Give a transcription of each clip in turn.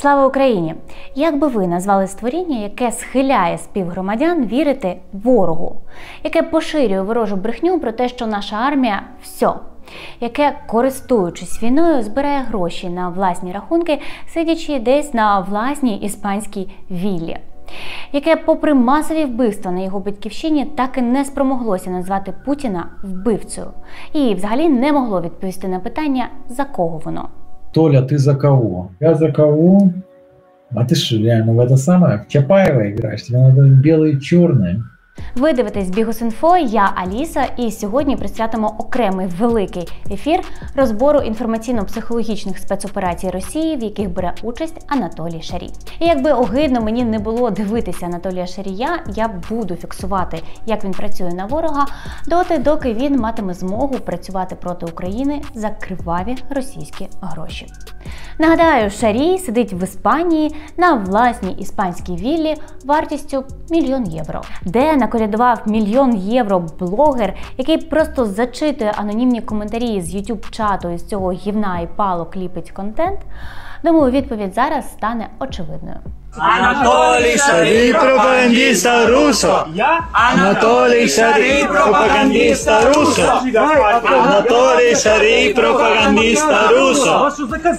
Слава Україні! Як би ви назвали створіння, яке схиляє співгромадян вірити ворогу, яке поширює ворожу брехню про те, що наша армія – все, яке, користуючись війною, збирає гроші на власні рахунки, сидячи десь на власній іспанській віллі, яке, попри масові вбивства на його батьківщині, так і не спромоглося назвати Путіна вбивцею і взагалі не могло відповісти на питання, за кого воно. Толя, ты за кого? Я за кого? А ты что, реально в это самое? В Чапаева играешь? Тебе надо белые и черные. Ви дивитесь Bihus.info, я Аліса, і сьогодні присвятимо окремий великий ефір розбору інформаційно-психологічних спецоперацій Росії, в яких бере участь Анатолій Шарій. І якби огидно мені не було дивитися Анатолія Шарія, я буду фіксувати, як він працює на ворога, доти, доки він матиме змогу працювати проти України за криваві російські гроші. Нагадаю, Шарій сидить в Іспанії на власній іспанській віллі вартістю $1 мільйон, де наколядував $1 мільйон блогер, який просто зачитує анонімні коментарі з YouTube-чату із цього гівна і палок ліпить контент. Думаю, відповідь зараз стане очевидною. Анатолій Шарій, пропагандиста русо! Анатолій Шарій, пропагандиста русо! Анатолій Шарій, пропагандиста русо!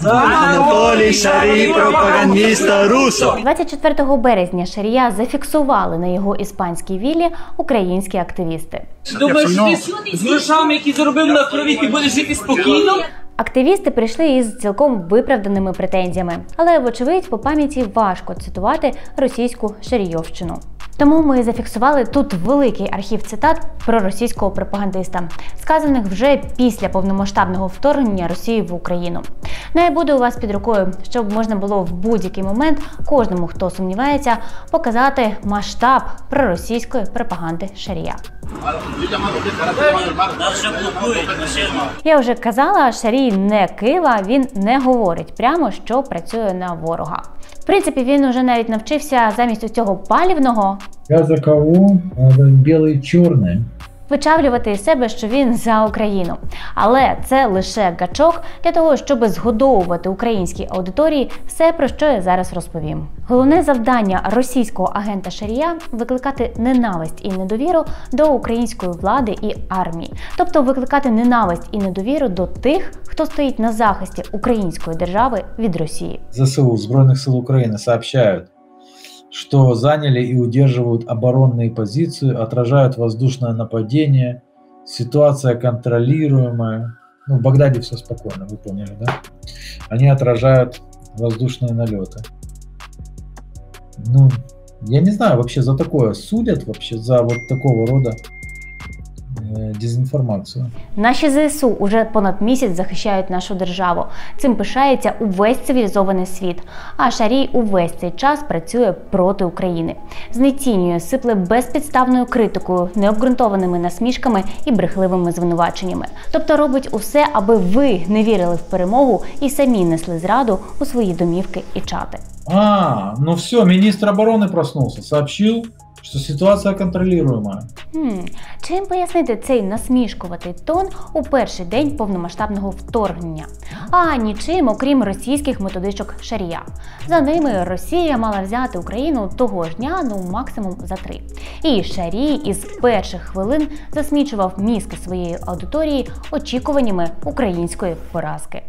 Анатолій Шарій, пропагандиста русо! 24 березня Шарія зафіксували на його іспанській віллі українські активісти. Думаєш, ти з грошами, які заробив на крові, ти будеш жити спокійно? Активісти прийшли із цілком виправданими претензіями, але, вочевидь, по пам'яті важко цитувати російську шарійовщину. Тому ми зафіксували тут великий архів цитат про російського пропагандиста, сказаних вже після повномасштабного вторгнення Росії в Україну. Не буде у вас під рукою, щоб можна було в будь-який момент кожному, хто сумнівається, показати масштаб проросійської пропаганди Шарія. Я вже казала, Шарій не кива, він не говорить прямо, що працює на ворога. В принципі, він уже навіть навчився замість цього палівного Я за кого? Белые и черные. вичавлювати із себе, що він за Україну. Але це лише гачок для того, щоб згодовувати українській аудиторії все, про що я зараз розповім. Головне завдання російського агента Шарія – викликати ненависть і недовіру до української влади і армії. Тобто викликати ненависть і недовіру до тих, хто стоїть на захисті української держави від Росії. ЗСУ, Збройных сил Украины, сообщают, что заняли и удерживают оборонные позиции, отражают воздушное нападение, ситуация контролируемая. Ну, в Багдаде все спокойно, вы поняли, да? Они отражают воздушные налеты. Ну, я не знаю, вообще за такое судят, вообще за вот такого рода дезінформацію. Наші ЗСУ уже понад місяць захищають нашу державу. Цим пишається увесь цивілізований світ. А Шарій увесь цей час працює проти України. Знецінює, сипле безпідставною критикою, необґрунтованими насмішками і брехливими звинуваченнями. Тобто робить усе, аби ви не вірили в перемогу і самі несли зраду у свої домівки і чати. Ну все, министр обороны проснулся, сообщил, що ситуація контролюєма. Чим пояснити цей насмішкуватий тон у перший день повномасштабного вторгнення? А нічим, окрім російських методичок Шарія. За ними Росія мала взяти Україну того ж дня, ну максимум за 3. І Шарій із перших хвилин засмічував мізки своєї аудиторії очікуваннями української поразки.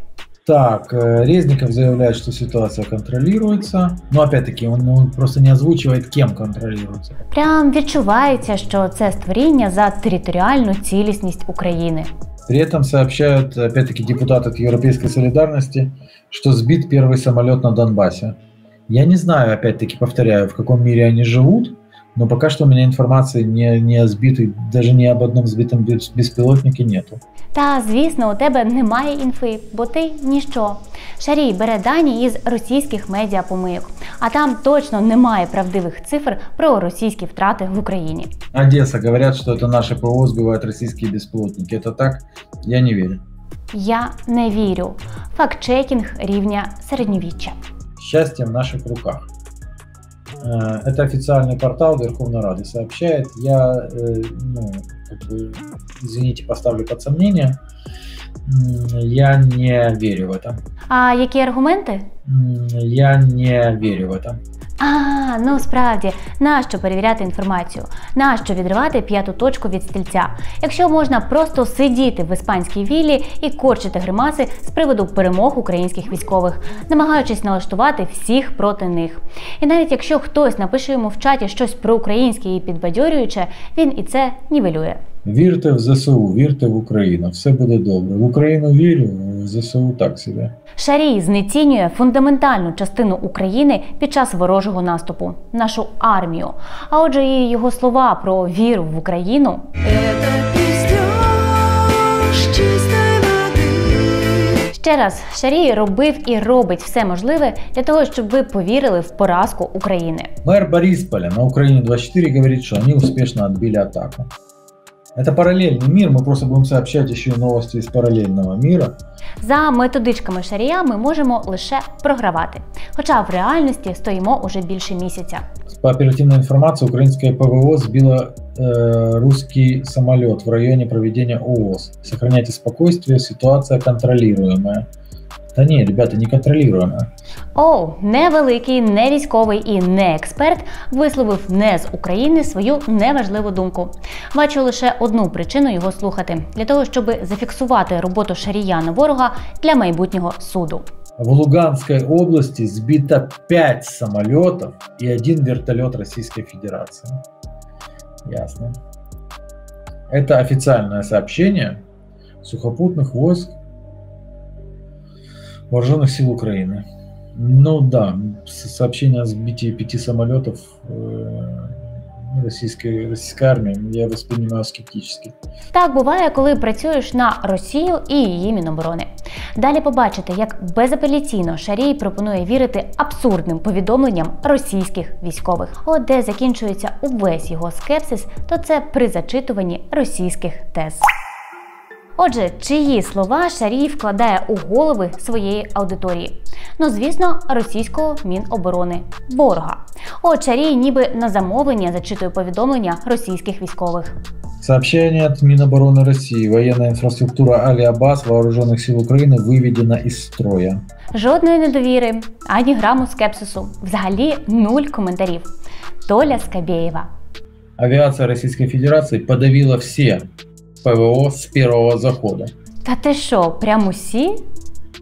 Так, Резников заявляет, что ситуация контролируется, но опять-таки он просто не озвучивает, кем контролируется. Прям відчувається, що це створіння за територіальну цілісність України. При этом сообщают, опять-таки, депутаты от Европейской солидарности, что сбит первый самолет на Донбассе. Я не знаю, опять-таки, повторяю, в каком мире они живут, но пока что у меня информации не о сбитых, даже ни об одном сбитом беспилотнике нету. Та, звісно, у тебе немає інфи, бо ти ніщо. Шарій бере дані із російських медіапомийок, а там точно немає правдивих цифр про російські втрати в Україні. Одесса. Говорят, что это наши ПВО сбивают российские беспилотники. Это так? Я не верю. Я не вірю. Факт-чекінг рівня середньовіччя. Счастье в наших руках. Это официальный портал Верховной Рады сообщает. Я, извините, поставлю под сомнение. Я не верю в это. А які аргументи? Я не верю в это. Ну справді, нащо перевіряти інформацію? Нащо відривати п'яту точку від стільця? Якщо можна просто сидіти в іспанській віллі і корчити гримаси з приводу перемог українських військових, намагаючись налаштувати всіх проти них. І навіть якщо хтось напише йому в чаті щось проукраїнське і підбадьорююче, він і це нівелює. Вірте в ЗСУ, вірте в Україну, все буде добре. В Україну вірю, в ЗСУ так собі. Шарій знецінює фундаментальну частину України під час ворожого наступу – нашу армію. А отже, і його слова про віру в Україну ще раз, Шарій робив і робить все можливе для того, щоб ви повірили в поразку України. Мэр Борисполя на Украине-24 говорит, что они успешно отбили атаку. Это параллельный мир, мы просто будем сообщать еще и новости из параллельного мира. За методичками Шарія ми можемо лише програвати. Хоча в реальності стоїмо уже більше місяця. По оперативной информации, украинское ПВО сбило русский самолет в районе проведения ООС. Сохраняйте спокойствие, ситуация контролируемая. Та ні, ребята, не контролируемая. Не великий, не військовий і не експерт висловив не з України свою неважливу думку. Бачу лише одну причину його слухати – для того, щоб зафіксувати роботу Шарія на ворога для майбутнього суду. В Луганской области сбито 5 самолетов и 1 вертолет Российской Федерации. Ясно. Это официальное сообщение сухопутных войск Вооруженных сил Украины. Ну да, сообщение о сбитии 5 самолетов российской армии я воспринимаю скептически. Так буває, коли працюєш на Росію і її Міноборони. Далі побачите, як безапеляційно Шарій пропонує вірити абсурдним повідомленням російських військових. От де закінчується увесь його скепсис, то це при зачитуванні російських тез. Отже, чиї слова Шарій вкладає у голови своєї аудиторії? Ну, звісно, російського Міноборони – ворога. От Шарій ніби на замовлення зачитує повідомлення російських військових. Сообщение от Минобороны России. Военная инфраструктура авиабаз Вооруженных сил Украины выведена из строя. Жодної недовіри, ані граму скепсису. Взагалі 0 коментарів. Толя Скабєєва. Авиация Российской Федерации подавила все ПВО с первого захода. Та ти що, прям усі?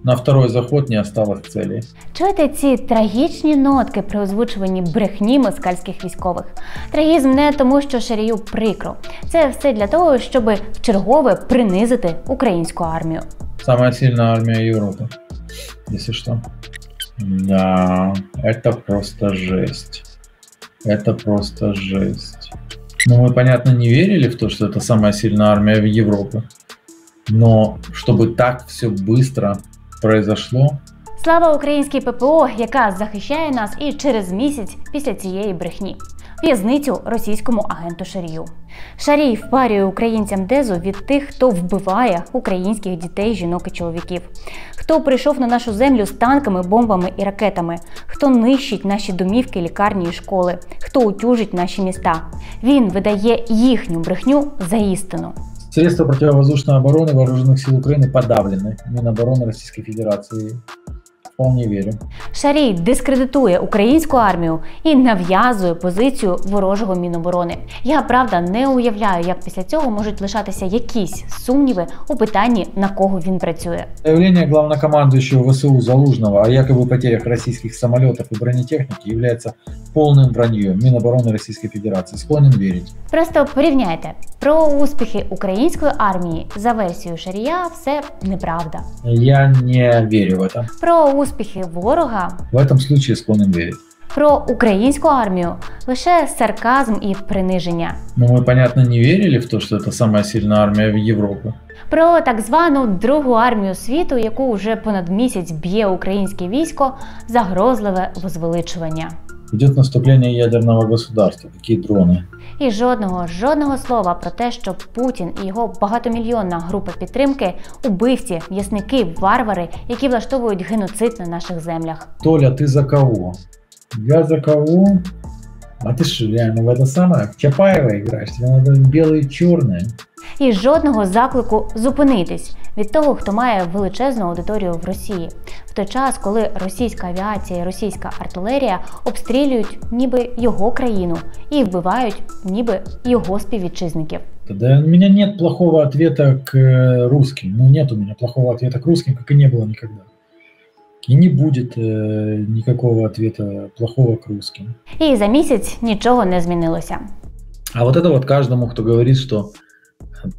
На второй заход не осталось целей. Чуєте ці трагічні нотки при озвучуванні брехні москальських військових? Трагізм не тому, що Шарію прикро. Це все для того, щоб вчергове принизити українську армію. Самая сильная армия Европы, если что. Да, это просто жесть. Это просто жесть. Ну, мы, понятно, не верили в то, что это самая сильная армия в Европе. Но чтобы так все быстро произошло. Слава українській ППО, яка захищає нас і через місяць після цієї брехні. В'язницю російському агенту Шарію. Шарій впарює українцям дезу від тих, хто вбиває українських дітей, жінок і чоловіків. Хто прийшов на нашу землю з танками, бомбами і ракетами. Хто нищить наші домівки, лікарні і школи. Хто утюжить наші міста. Він видає їхню брехню за істину. Средства противовоздушной обороны Вооруженных сил Украины подавлены. Минобороны Российской Федерации. Вполне вірю. Шарій дискредитує українську армію і нав'язує позицію ворожого Міноборони. Я, правда, не уявляю, як після цього можуть лишатися якісь сумніви у питанні, на кого він працює. Заявление главнокомандующего ВСУ Залужного о якобы потерях российских самолетов и бронетехники является полным враньем Минобороны Российской Федерации. Склонен верить. Просто порівняйте. Про успіхи української армії за версією Шарія все неправда. Я не верю в это. Про успіхи ворога В этом случае склонен верить. про українську армію лише сарказм і приниження. Но мы, понятно, не верили в то, что это самая сильная армия в Европе. Про так звану Другу армію світу, яку вже понад місяць б'є українське військо, загрозливе возвеличування. Идет наступление ядерного государства. Какие дроны? І жодного слова про те, що Путін і його багатомільйонна група підтримки – убивці, м'ясники, варвари, які влаштовують геноцид на наших землях. Толя, ты за кого? Я за кого? А ты что, реально в это самое? В Чапаева играешь? Тебе надо белые и черные. І жодного заклику зупинитись від того, хто має величезну аудиторію в Росії. В той час, коли російська авіація і російська артилерія обстрілюють ніби його країну і вбивають ніби його співвітчизників. Да, у меня нет плохого ответа к русским. Ну, нет у меня плохого ответа к русским, как и не было никогда. И не будет никакого ответа плохого к русским. І за місяць нічого не змінилося. А вот это вот каждому, кто говорит, что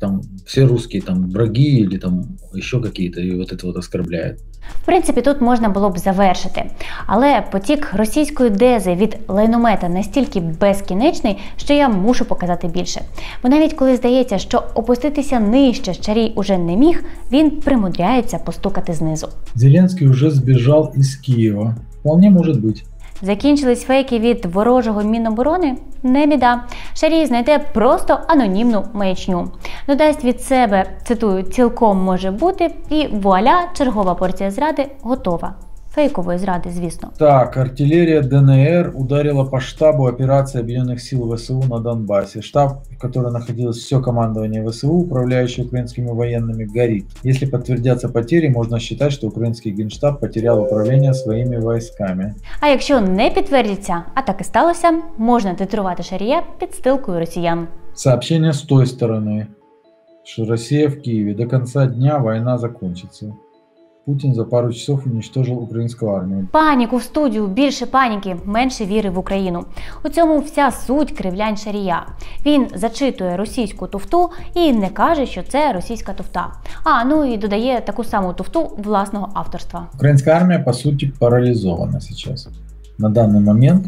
там все русские там враги или там еще какие-то, и вот это вот оскорбляет. В принципі, тут можна було б завершити. Але потік російської дези від лайномета настільки безкінечний, що я мушу показати більше. Бо навіть коли здається, що опуститися нижче Шарій уже не міг, він примудряється постукати знизу. Зеленский уже сбежал из Киева. Вполне может быть. Закінчились фейки від ворожого Міноборони? Не біда. Шарій знайде просто анонімну маячню. Додасть від себе, цитую, «цілком може бути» і вуаля, чергова порція зради готова. Фейкової зради, звісно. Так, артиллерия ДНР ударила по штабу операции Объединенных сил ВСУ на Донбассе. Штаб, в котором находилось все командование ВСУ, управляющее украинскими военными, горит. Если подтвердятся потери, можно считать, что украинский генштаб потерял управление своими войсками. А якщо не підтвердиться, а так і сталося, можна титрувати Шарія підстилкою росіян. Сообщение с той стороны, что Россия в Киеве. До конца дня война закончится. Путін за пару часов уничтожив українську армію. Паніку в студію, більше паніки, менше віри в Україну. У цьому вся суть кривлянь Шарія. Він зачитує російську туфту і не каже, що це російська туфта. Ну і додає таку саму туфту власного авторства. Українська армія, по суті, паралізована зараз. На даний момент,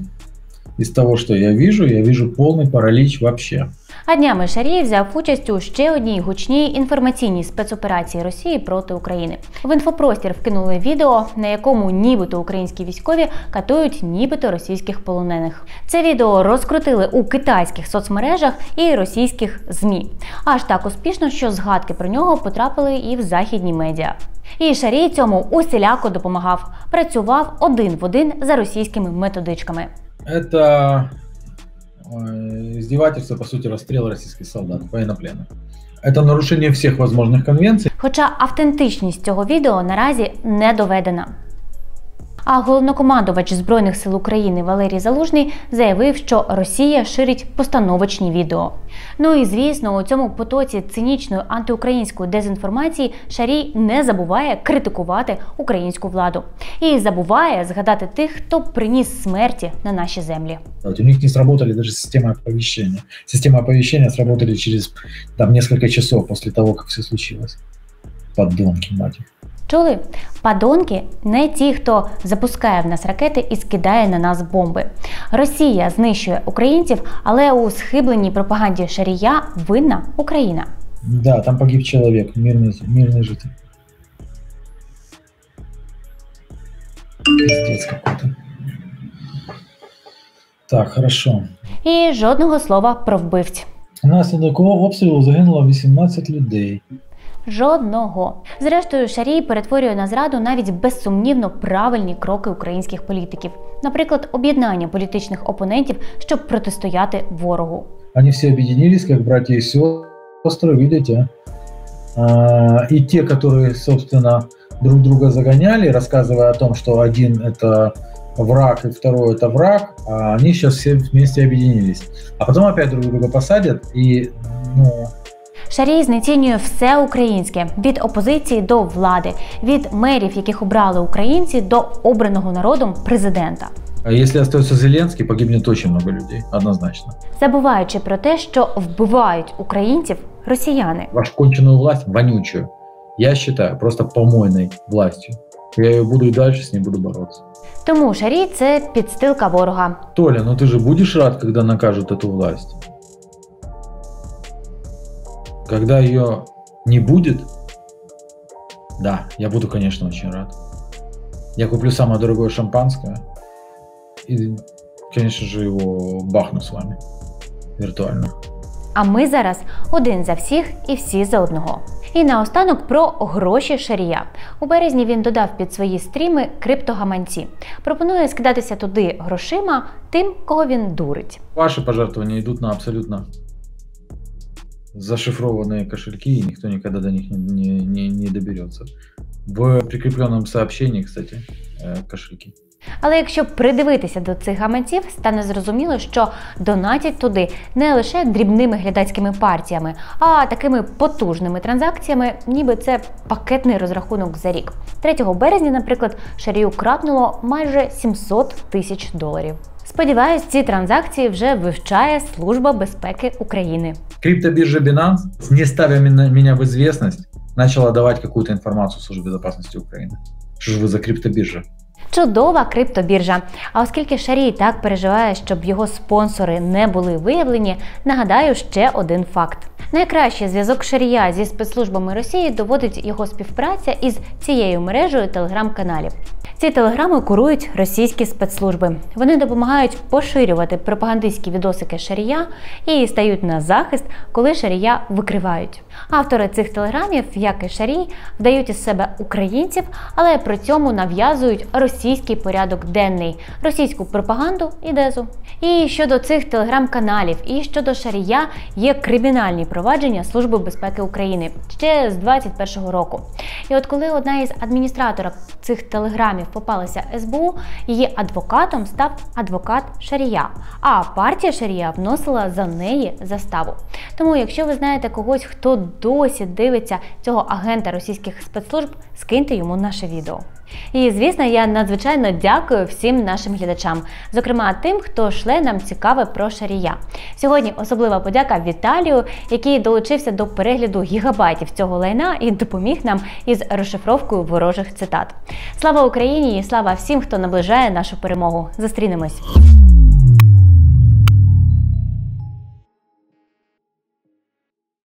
із того, що я вижу повний параліч вообще. А днями Шарій взяв участь у ще одній гучній інформаційній спецоперації Росії проти України. В інфопростір вкинули відео, на якому нібито українські військові катують нібито російських полонених. Це відео розкрутили у китайських соцмережах і російських ЗМІ. Аж так успішно, що згадки про нього потрапили і в західні медіа. І Шарій цьому усіляко допомагав. Працював один в один за російськими методичками. Это издевательство, по сути, расстрел российских солдат, военнопленных. Это нарушение всех возможных конвенций. Хоча автентичність цього відео наразі не доведена. А головнокомандувач Збройних сил України Валерій Залужний заявив, що Росія ширить постановочні відео. Ну і звісно, у цьому потоці цинічної антиукраїнської дезінформації Шарій не забуває критикувати українську владу. І забуває згадати тих, хто приніс смерті на наші землі. У них не сработали даже системы оповещения. Система оповещения сработали через несколько часов после того, как все случилось. Подонки, мать их. Чули? Подонки – не ті, хто запускає в нас ракети і скидає на нас бомби. Росія знищує українців, але у схибленій пропаганді Шарія винна Україна. Да, там погиб человек, мирный житель. Пиздец какой-то. Так, хорошо. І жодного слова про вбивць. Внаслідок обстрілу загинуло 18 людей. Жодного. Зрештою, Шарій перетворює на зраду навіть безсумнівно правильні кроки українських політиків. Наприклад, об'єднання політичних опонентів, щоб протистояти ворогу. Вони всі об'єднались, як братья і сестри, видите? И те, которые, собственно, друг друга загоняли, рассказывая о том, что один это враг и второй это враг, они сейчас все вместе объединились. А потом опять друг друга посадят и, Шарій знецінює все українське, від опозиції до влади, від мерів, яких обрали українці, до обраного народом президента. А если остается Зеленский, погибнет очень много людей, однозначно. Забуваючи про те, що вбивають українців росіяни. Вашу конченую власть, вонючую, я считаю просто помойной властью. Я ее буду и дальше с ней буду бороться. Тому Шарій – це підстилка ворога. Толя, ну ты же будешь рад, когда накажут эту власть? Когда ее не будет, да, я буду, конечно, очень рад. Я куплю самое дорогое шампанское и, конечно же, его бахну с вами виртуально. А ми зараз один за всіх і всі за одного. І наостанок про гроші Шарія. У березні він додав під свої стріми криптогаманці. Пропонує скидатися туди грошима тим, кого він дурить. Ваши пожертвования идут на абсолютно зашифрованные кошельки, и никто никогда до них не доберется. В прикрепленном сообщении, кстати, кошельки. Але якщо придивитися до цих гаманців, стане зрозуміло, що донатять туди не лише дрібними глядацькими партіями, а такими потужними транзакціями, ніби це пакетний розрахунок за рік. 3 березня, наприклад, Шарію крапнуло майже 700 тисяч доларів. Сподіваюсь, ці транзакції вже вивчає Служба безпеки України. Криптобиржа Binance, не ставя меня в известность, начала давать какую-то информацию Службе безопасности Украины. Что же вы за криптобиржа? Чудова криптобіржа. А оскільки Шарій так переживає, щоб його спонсори не були виявлені, нагадаю ще один факт. Найкращий зв'язок Шарія зі спецслужбами Росії доводить його співпраця із цією мережею телеграм-каналів. Ці телеграми курують російські спецслужби. Вони допомагають поширювати пропагандистські відосики Шарія і стають на захист, коли Шарія викривають. Автори цих телеграмів, як і Шарій, вдають із себе українців, але при цьому нав'язують російський порядок денний, російську пропаганду і дезу. І щодо цих телеграм-каналів, і щодо Шарія є кримінальні провадження Служби безпеки України ще з 2021 року. І от коли одна із адміністраторів цих телеграмів попалася СБУ, її адвокатом став адвокат Шарія, а партія Шарія вносила за неї заставу. Тому, якщо ви знаєте когось, хто досі дивиться цього агента російських спецслужб, скиньте йому наше відео. І, звісно, я надзвичайно дякую всім нашим глядачам, зокрема тим, хто шле нам цікаве про Шарія. Сьогодні особлива подяка Віталію, який долучився до перегляду гігабайтів цього лайна і допоміг нам із розшифровкою ворожих цитат. Слава Україні і слава всім, хто наближає нашу перемогу. Зустрінемось!